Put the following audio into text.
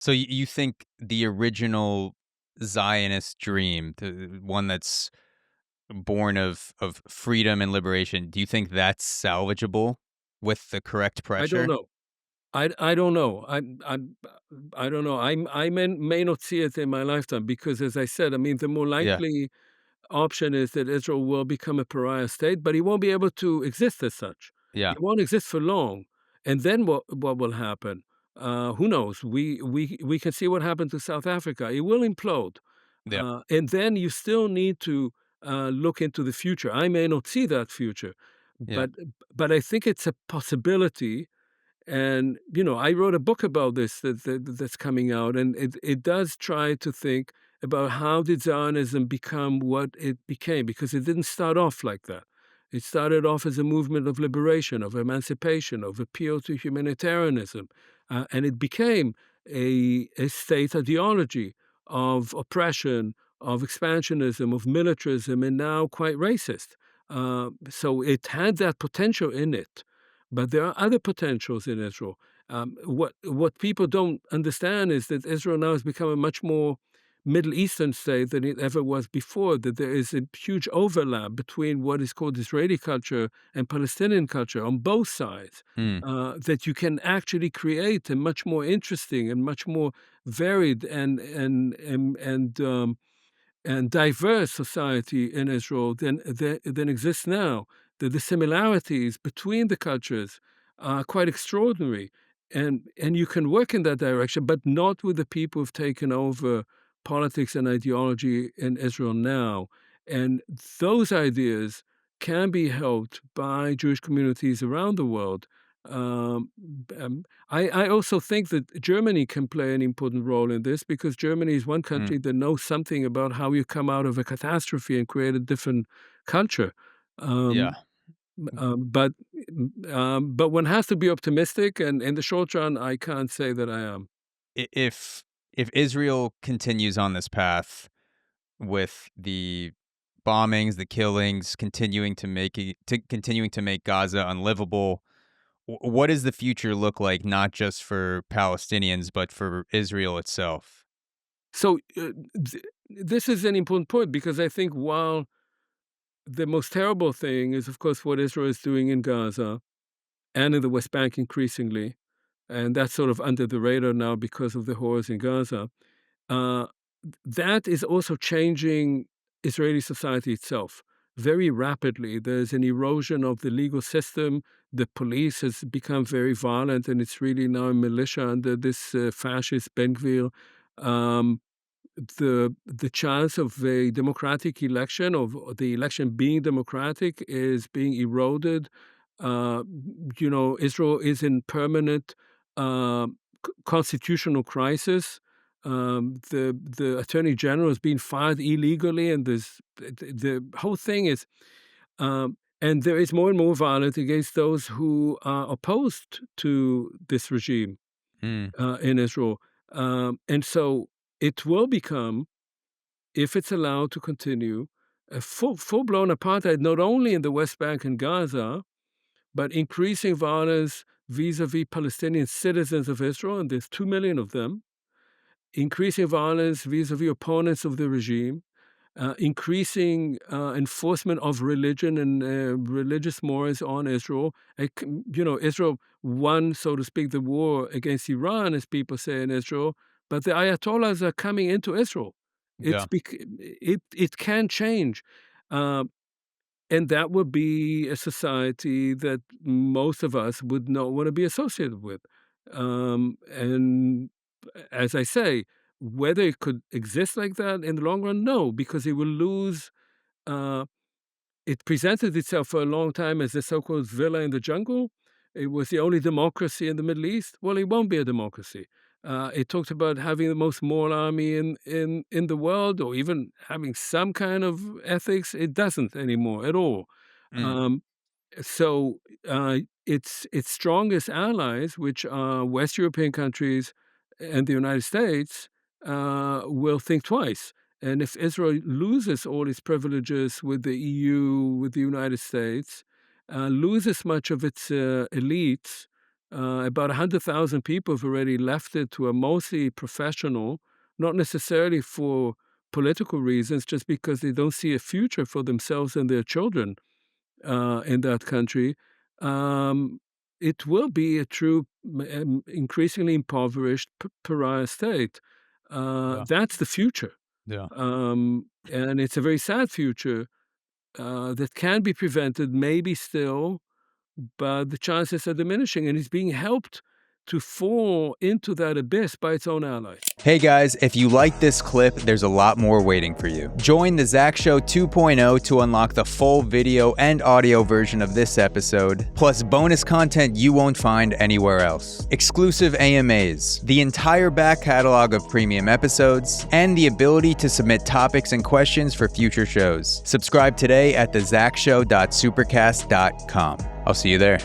So you think the original Zionist dream, the one that's born of freedom and liberation, do you think that's salvageable with the correct I don't pressure? know. I don't know. I don't know. I may not see it in my lifetime because, as I said, I mean, the more Yeah, likely option is that Israel will become a pariah state, but it won't be able to exist as such. yeah, It won't exist for long. And then what will happen? Who knows? We can see what happened to South Africa. It will implode. yeah, And then you still need to look into the future. I may not see that future, yeah. but I think it's a possibility. And, I wrote a book about this that's coming out, and it does try to think about how did Zionism become what it became, because it didn't start off like that. It started off as a movement of liberation, of emancipation, of appeal to humanitarianism, and it became a state ideology of oppression, of expansionism, of militarism, and now quite racist. So it had that potential in it, but there are other potentials in Israel. What people don't understand is that Israel now has become a much more Middle Eastern state than it ever was before, that there is a huge overlap between what is called Israeli culture and Palestinian culture on both sides, Mm, that you can actually create a much more interesting and much more varied and diverse society in Israel than exists now. That the similarities between the cultures are quite extraordinary, and you can work in that direction, but not with the people who've taken over politics and ideology in Israel now. And those ideas can be helped by Jewish communities around the world. Um, I also think that Germany can play an important role in this, because Germany is one mm, country that knows something about how you come out of a catastrophe and create a different culture. yeah. Um, but one has to be optimistic, and in the short run, I can't say that I am. If Israel continues on this path with the bombings, the killings, continuing to make Gaza unlivable, what does the future look like, not just for Palestinians, but for Israel itself? So this is an important point, because I think while the most terrible thing is, of course, what Israel is doing in Gaza and in the West Bank increasingly, and that's sort of under the radar now because of the horrors in Gaza. Uh, that is also changing Israeli society itself very rapidly. There's an erosion of the legal system. The police has become very violent, and it's really now a militia under this fascist Ben-Gvir. Um, the chance of a democratic election, of the election being democratic, is being eroded. Uh, Israel is in permanent constitutional crisis. The attorney general has been fired illegally, and the whole thing is, and there is more and more violence against those who are opposed to this regime Mm, in Israel. And so it will become, if it's allowed to continue, a full-blown apartheid, not only in the West Bank and Gaza, but increasing violence vis-a-vis Palestinian citizens of Israel, and there's 2 million of them, increasing violence vis-a-vis opponents of the regime, increasing enforcement of religion and religious mores on Israel. Israel won, so to speak, the war against Iran, as people say in Israel, but the Ayatollahs are coming into Israel. yeah. It can change. Uh, and that would be a society that most of us would not want to be associated with. And as I say, whether it could exist like that in the long run, no, because it will lose. Uh, it presented itself for a long time as the so-called villa in the jungle. It was the only democracy in the Middle East. Well, it won't be a democracy. It talked about having the most moral army in the world, or even having some kind of ethics. It doesn't anymore at all. Mm, Um, so its strongest allies, which are West European countries and the United States, will think twice. And if Israel loses all its privileges with the EU, with the United States, loses much of its elites, About 100,000 people have already left it to a mostly professional, not necessarily for political reasons, just because they don't see a future for themselves and their children in that country. It will be a true, increasingly impoverished pariah state. Yeah. That's the future. Yeah. And it's a very sad future that can be prevented, maybe still, but the chances are diminishing, and it's being helped to fall into that abyss by its own allies. Hey guys, if you like this clip, there's a lot more waiting for you. Join the Zach Show 2.0 to unlock the full video and audio version of this episode, plus bonus content you won't find anywhere else. Exclusive AMAs, the entire back catalog of premium episodes, and the ability to submit topics and questions for future shows. Subscribe today at thezachshow.supercast.com. I'll see you there.